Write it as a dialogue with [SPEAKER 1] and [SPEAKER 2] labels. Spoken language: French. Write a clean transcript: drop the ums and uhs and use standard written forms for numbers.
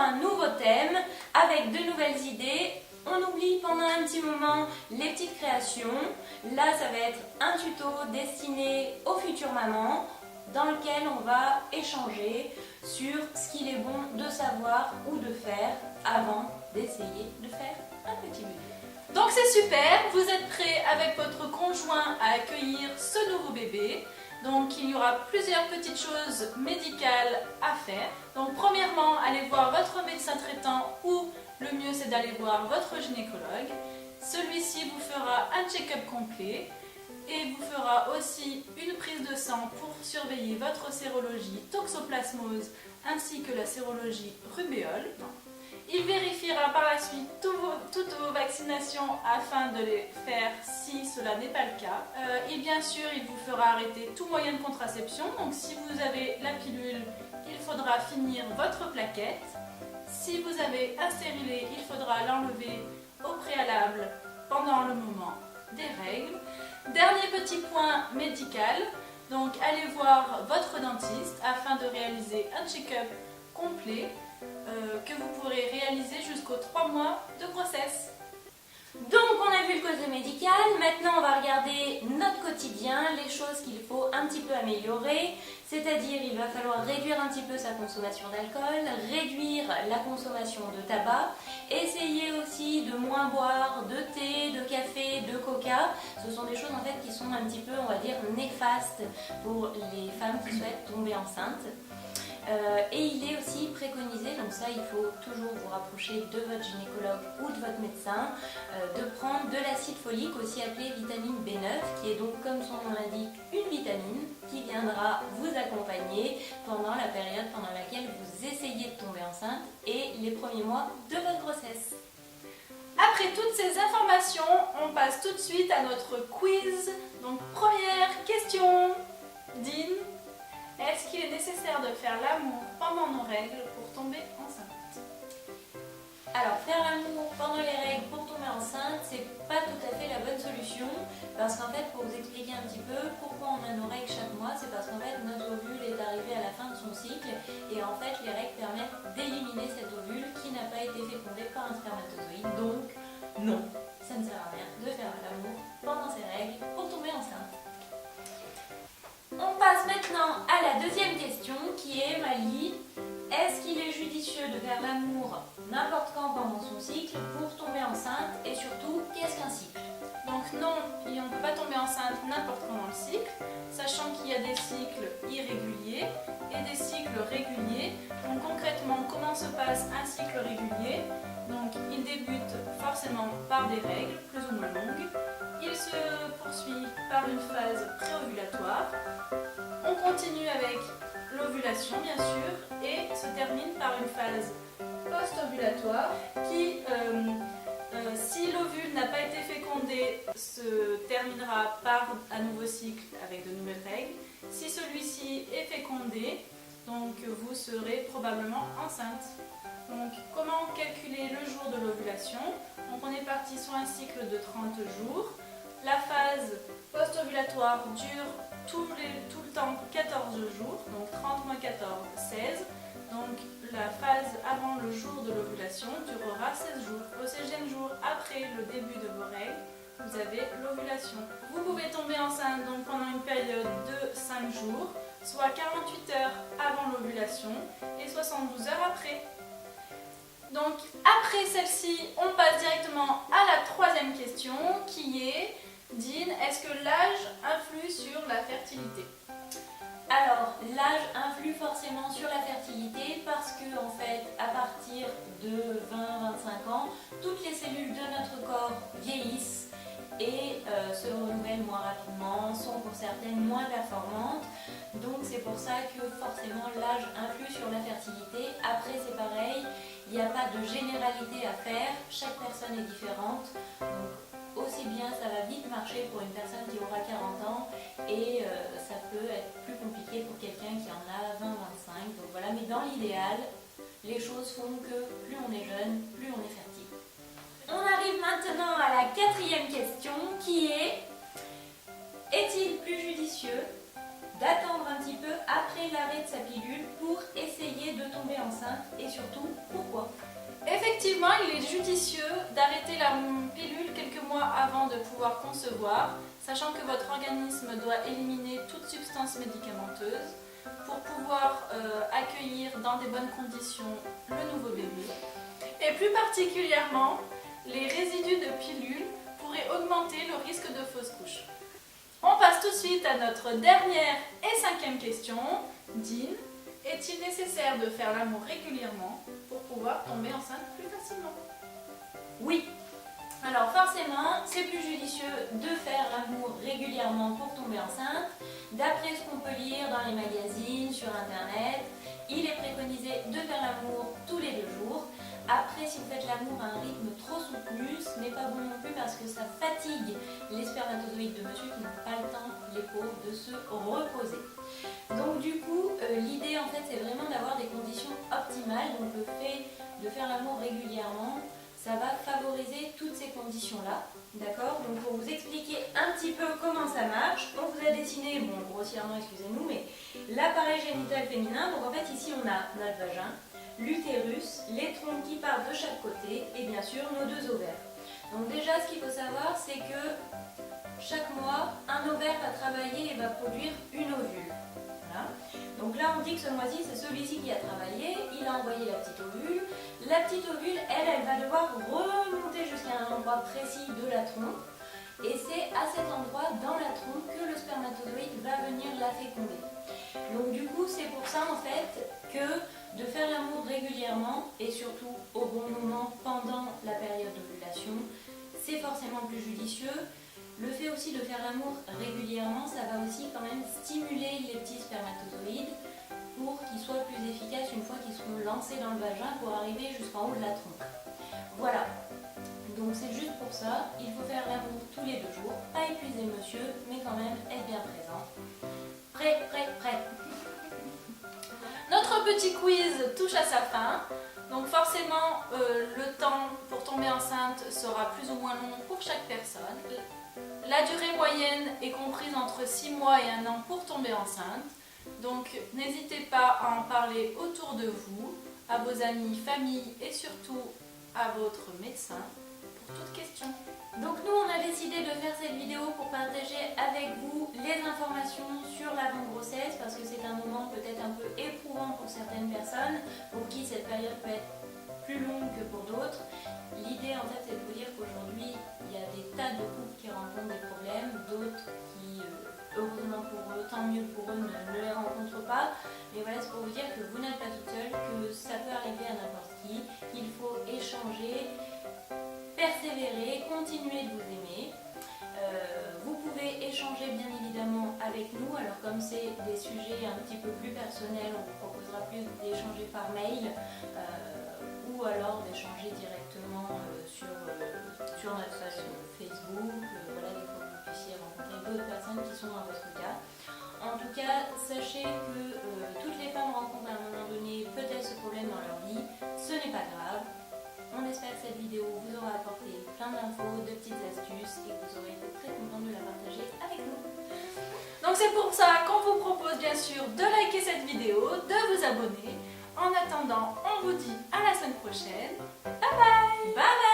[SPEAKER 1] un nouveau thème avec de nouvelles idées. On oublie pendant un petit moment les petites créations. Là, ça va être un tuto destiné aux futures mamans dans lequel on va échanger sur ce qu'il est bon de savoir ou de faire avant d'essayer de faire un petit bébé.
[SPEAKER 2] Donc c'est super, vous êtes prêts avec votre conjoint à accueillir ce nouveau bébé. Donc il y aura plusieurs petites choses médicales à faire. Donc premièrement, allez voir votre médecin traitant ou le mieux c'est d'aller voir votre gynécologue. Celui-ci vous fera un check-up complet et vous fera aussi une prise de sang pour surveiller votre sérologie toxoplasmose ainsi que la sérologie rubéole. Il vérifiera par la suite toutes vos vaccinations afin de les faire si cela n'est pas le cas. Et bien sûr, il vous fera arrêter tout moyen de contraception. Donc si vous avez la pilule, il faudra finir votre plaquette. Si vous avez un stérilet, il faudra l'enlever au préalable pendant le moment des règles. Dernier petit point médical, donc allez voir votre dentiste afin de réaliser un check-up complet que vous pourrez réaliser jusqu'aux 3 mois de grossesse.
[SPEAKER 1] Donc on a vu le côté médical, maintenant on va regarder notre quotidien, les choses qu'il faut un petit peu améliorer, c'est-à-dire il va falloir réduire un petit peu sa consommation d'alcool, réduire la consommation de tabac, essayer aussi de moins boire de thé, de café, de coca. Ce sont des choses en fait qui sont un petit peu, on va dire, néfastes pour les femmes qui souhaitent tomber enceintes. Et il est aussi préconisé, donc ça il faut toujours vous rapprocher de votre gynécologue ou de votre médecin, de prendre de l'acide folique, aussi appelé vitamine B9, qui est donc comme son nom l'indique une vitamine qui viendra vous accompagner pendant la période pendant laquelle vous essayez de tomber enceinte et les premiers mois de votre grossesse.
[SPEAKER 2] Après toutes ces informations, on passe tout de suite à notre quiz. Donc première question, Dean. Est-ce qu'il est nécessaire de faire l'amour pendant nos règles pour tomber enceinte?
[SPEAKER 1] Alors, faire l'amour pendant les règles pour tomber enceinte, c'est pas tout à fait la bonne solution parce qu'en fait, pour vous expliquer un petit peu pourquoi on a nos règles chaque mois, c'est parce qu'en fait, notre ovule est arrivé à la fin de son cycle et en fait, les règles permettent d'éliminer cet ovule qui n'a pas été fécondé par un spermatozoïde. Donc, non, ça ne sert à rien de faire l'amour pendant ces règles pour tomber enceinte. On passe maintenant à la deuxième question qui est, Mali, est-ce qu'il est judicieux de faire l'amour n'importe quand pendant son cycle pour tomber enceinte et surtout, qu'est-ce qu'un cycle?
[SPEAKER 2] Donc non, on ne peut pas tomber enceinte n'importe quand dans le cycle, sachant qu'il y a des cycles irréguliers et des cycles réguliers. Donc concrètement, comment se passe un cycle régulier? Donc il débute forcément par des règles plus ou moins longues. Il se poursuit par une phase préovulatoire. On continue avec l'ovulation bien sûr et se termine par une phase post-ovulatoire qui, si l'ovule n'a pas été fécondé, se terminera par un nouveau cycle avec de nouvelles règles. Si celui-ci est fécondé, donc vous serez probablement enceinte. Donc comment calculer le jour de l'ovulation? Donc on est parti sur un cycle de 30 jours. La phase post-ovulatoire dure tout le temps 14 jours, donc 30 moins 14, 16. Donc la phase avant le jour de l'ovulation durera 16 jours. Au 16e jour après le début de vos règles, vous avez l'ovulation. Vous pouvez tomber enceinte donc pendant une période de 5 jours, soit 48 heures avant l'ovulation et 72 heures après. Donc après celle-ci, on passe directement à la troisième question qui est, Dean, est-ce que l'âge influe sur la fertilité?
[SPEAKER 1] Alors, l'âge influe forcément sur la fertilité parce que, en fait, à partir de 20-25 ans, toutes les cellules de notre corps vieillissent et se renouvellent moins rapidement, sont pour certaines moins performantes. Donc c'est pour ça que forcément l'âge influe sur la fertilité. Après c'est pareil, il n'y a pas de généralité à faire, chaque personne est différente. Donc aussi bien ça va vite marcher pour une personne qui aura 40 ans et ça peut être plus compliqué pour quelqu'un qui en a 20-25. Donc voilà, mais dans l'idéal, les choses font que plus on est jeune, plus on est fertile. On arrive maintenant à la quatrième question qui est: est-il plus judicieux d'attendre un petit peu après l'arrêt de sa pilule pour essayer de tomber enceinte et surtout pourquoi.
[SPEAKER 2] Effectivement, il est judicieux d'arrêter la pilule quelques mois avant de pouvoir concevoir, sachant que votre organisme doit éliminer toute substance médicamenteuse pour pouvoir accueillir dans des bonnes conditions le nouveau bébé. Et plus particulièrement, les résidus de pilule pourraient augmenter le risque de fausse couche. On passe tout de suite à notre dernière et 5e question. Dean, est-il nécessaire de faire l'amour régulièrement pour pouvoir tomber enceinte plus facilement?
[SPEAKER 1] Oui. Alors forcément, c'est plus judicieux de faire l'amour régulièrement pour tomber enceinte. D'après ce qu'on peut lire dans les magazines, sur internet, il est préconisé de faire l'amour tous les 2 jours. Après, si vous faites l'amour à un rythme trop soutenu, ce n'est pas bon non plus parce que ça fatigue les spermatozoïdes de monsieur qui n'ont pas le temps, les pauvres, de se reposer. Donc du coup, l'idée en fait c'est vraiment d'avoir des conditions optimales. Donc le fait de faire l'amour régulièrement, ça va favoriser toutes ces conditions-là. D'accord? Donc pour vous expliquer un petit peu comment ça marche, on vous a dessiné, bon grossièrement excusez-nous, mais l'appareil génital féminin. Donc en fait ici on a notre vagin, l'utérus, les troncs qui partent de chaque côté et bien sûr nos 2 ovaires. Donc déjà ce qu'il faut savoir c'est que chaque mois un ovaire va travailler et va produire une ovule. Voilà. Donc là on dit que ce mois-ci c'est celui-ci qui a travaillé, il a envoyé la petite ovule. La petite ovule elle va devoir remonter jusqu'à un endroit précis de la trompe et c'est à cet endroit dans la trompe que le spermatozoïde va venir la féconder. Donc du coup c'est pour ça en fait que de faire l'amour régulièrement et surtout au bon moment pendant la période d'ovulation, c'est forcément plus judicieux. Le fait aussi de faire l'amour régulièrement, ça va aussi quand même stimuler les petits spermatozoïdes pour qu'ils soient plus efficaces une fois qu'ils seront lancés dans le vagin pour arriver jusqu'en haut de la trompe. Voilà, donc c'est juste pour ça, il faut faire l'amour tous les 2 jours, pas épuiser monsieur, mais quand même être bien présent. Prêt.
[SPEAKER 2] Notre petit quiz touche à sa fin. Donc forcément, le temps pour tomber enceinte sera plus ou moins long pour chaque personne. La durée moyenne est comprise entre 6 mois et 1 an pour tomber enceinte. Donc n'hésitez pas à en parler autour de vous, à vos amis, familles et surtout à votre médecin pour toute question.
[SPEAKER 1] Donc nous on a décidé de faire cette vidéo pour partager avec vous les informations sur l'avant-grossesse parce que c'est un moment peut-être un peu éprouvant pour certaines personnes pour qui cette période peut être plus longue que pour d'autres. L'idée en fait c'est de vous dire qu'aujourd'hui il y a des tas de couples qui rencontrent des problèmes, d'autres qui heureusement pour eux, tant mieux pour eux, ne les rencontrent pas. Mais voilà, c'est pour vous dire que vous n'êtes pas toute seule, que ça peut arriver à n'importe qui, qu'il faut échanger, persévérer, continuer de vous aimer. Vous pouvez échanger bien évidemment avec nous. Alors comme c'est des sujets un petit peu plus personnels, on vous proposera plus d'échanger par mail ou alors d'échanger directement sur notre page Facebook. Voilà, il faut que vous puissiez rencontrer d'autres personnes qui sont dans votre cas. En tout cas, sachez que toutes les femmes rencontrent à un moment donné peut-être ce problème dans leur vie. Ce n'est pas grave. On espère que cette vidéo vous aura apporté plein d'infos, de petites astuces et que vous aurez été très content de la partager avec nous.
[SPEAKER 2] Donc c'est pour ça qu'on vous propose bien sûr de liker cette vidéo, de vous abonner. En attendant, on vous dit à la semaine prochaine. Bye bye.
[SPEAKER 1] Bye bye.